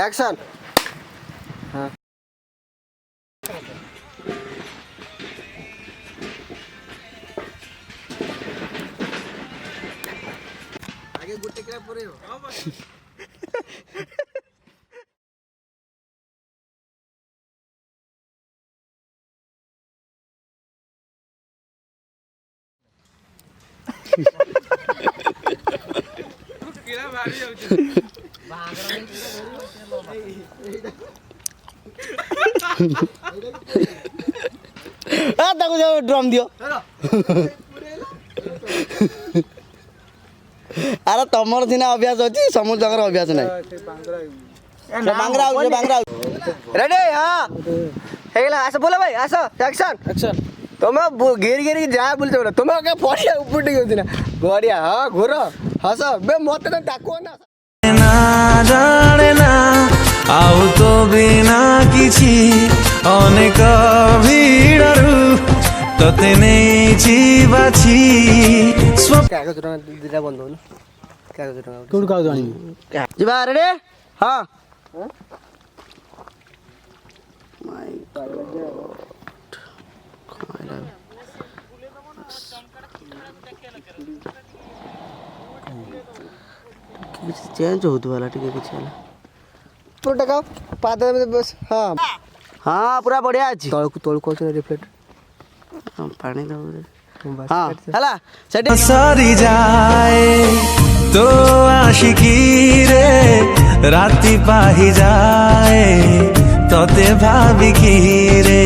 Action. हाँ आगे गुट्टे क्या पूरे हो किला भारी जाउछ ड्रम दियो अरे तुम सीना अभ्यास अच्छी समूह जगह अभ्यास ना रेडी हाँ आस बोलो भाई आस एक्शन एक्शन। तुम घेरी घेरी जा बोलते तुम क्या पड़िया उपटी ना बढ़िया हाँ घोर हस बे मत तो डाक ना जाने ना आउ तो बिना किछि अनेक भिड़रू तते नेछि बाछि कागज दिटा बंद हो कागज कोड कागज आनी जीवा रेडी हाँ चेंज होतु वाला ठीक है किछ वाला पूरा टका पाद में बस हाँ हाँ पूरा बढ़िया अछि तळकु कोछ रिफ्लेक्ट पानी दो हाँ हला सेटिंग सारी जाए तो आशिकी रे राति पाही जाए तते भाभी की रे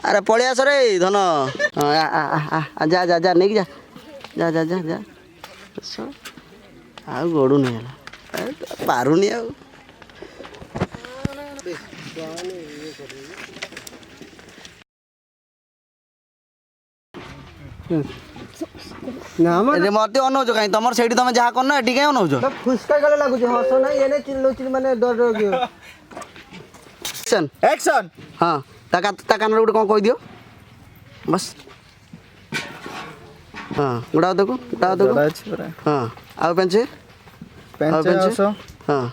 अरे पड़िया सर धन जा जा जा नहीं जा जा जा जा जा आ गोड़ू नहीं है पारुनी आ ना मत अनौच कहीं तुम से तुम जहाँ कर ना कहीं अनौच फुसका गले लागुछ हस ना एने चिल्लो माने डर गयो एक्शन एक्शन। हाँ ता कान गोटे कौन कह दियो बस हाँ गुड़ा देखो हाँ आउ पेंचे हाँ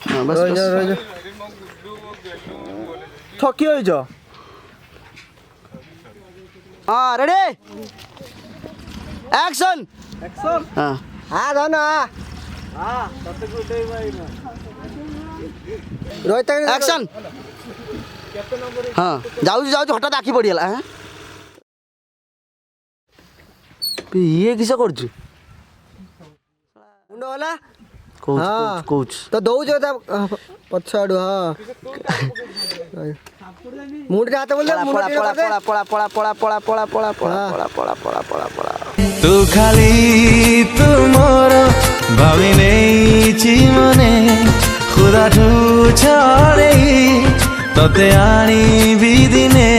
हाँ बस बस थकी हो जा हाँ रेडी एक्शन एक्शन। हाँ हाँ धन हाँ रोहित एक्शन हाँ जाऊ जाऊ हठात आखि पड़गला हाँ ये किस कर मुंड वाला कोच तो दौज पछाड़ हाँ मुंड जाते बोले पड़ा पड़ा पड़ा पड़ा पड़ा पड़ा पड़ा पड़ा पड़ा पड़ा पड़ा पड़ा पड़ा पड़ा तू खाली तुमर भावी नहीं मने खुदा ठू छड़े तते आनी भी दिने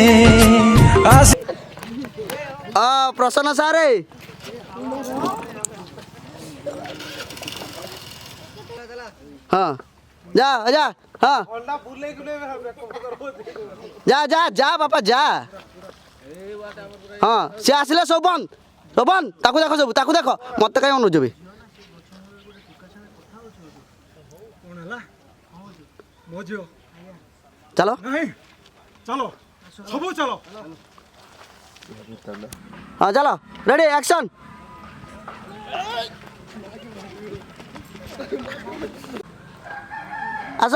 प्रसन्न सारे हाँ जा जा हाँ जा जा जा बापा जा हाँ सी आसिले शोभन शोभन ताकू देख सब ताकू देख मत कहीं अनुज भी चलो चलो सब चलो हाँ चलो रेडी एक्शन आस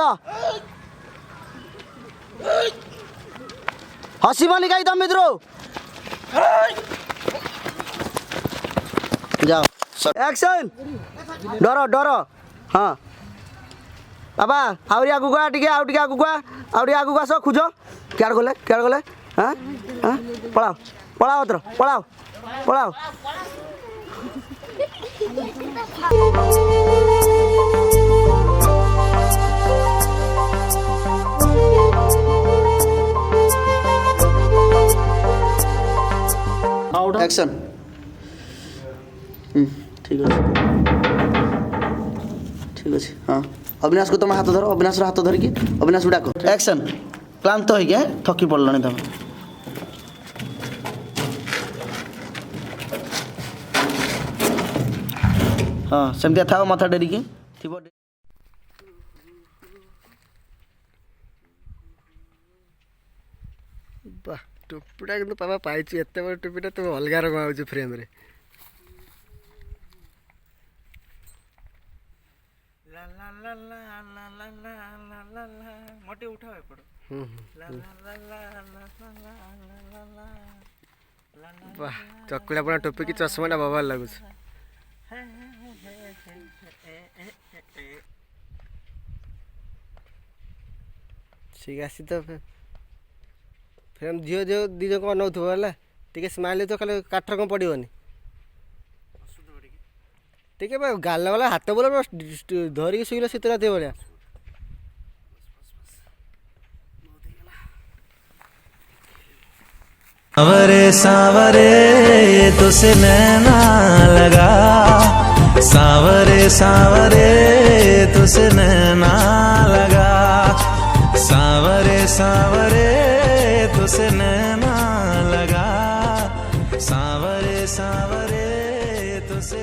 हसबनी कहीं तुम मित्रों जाओ एक्शन डर डर हाँ बाबा आहरी आगू टे आगू आगू आस खोज क्या गले हाँ हाँ पलाओ पलाओ अत्र पलाओ पलाओ एक्शन ठीक अच्छे हाँ अविनाश को तुम हाथ धर अविनाश हाथ धरिकी अविनाश डाक एक्शन क्लांत होइके थकी पड़लानी तुम हाँ सेमती था मथा डेरिकी थी ବାଃ ଟୋପିଟା କିନ୍ତୁ ପାପା ପାଇଛୁ ଏତେ ବଡ଼ ଟୋପିଟା ତୁ ଅଲଗା ରକମ ଆଉଛୁ ଫ୍ରେମ୍ରେ। ମୋଟେ ଉଠାଅ ଏପଟ। ବାଃ ଚକୁଳା ପଣା ଟୋପି କି ଚଷମାଟା ବବାଲ ଲାଗୁଛି। ଠିକ ଆସି ତ ଫ୍ରେମ୍ ଝିଅ ଦୁଇ ଜଣ ଅନଉଥିବ ହେଲା ଟିକେ ସ୍ମାଇଲ୍ ହେଇଥିବ ଖାଲି କାଠର କ'ଣ ପଡ଼ିବନି ଟିକେ ଗାଲ ବାଲା ହାତ ବୋଲ ଧରିକି ଶୋଇଲ ଶୀତ ରାତି ଭଳିଆ। सावरे सावरे तुसे नैना लगा, सावरे सावरे तुसे नैना लगा, सावरे सावरे तुसे नैना लगा, सावरे सावरे तुसे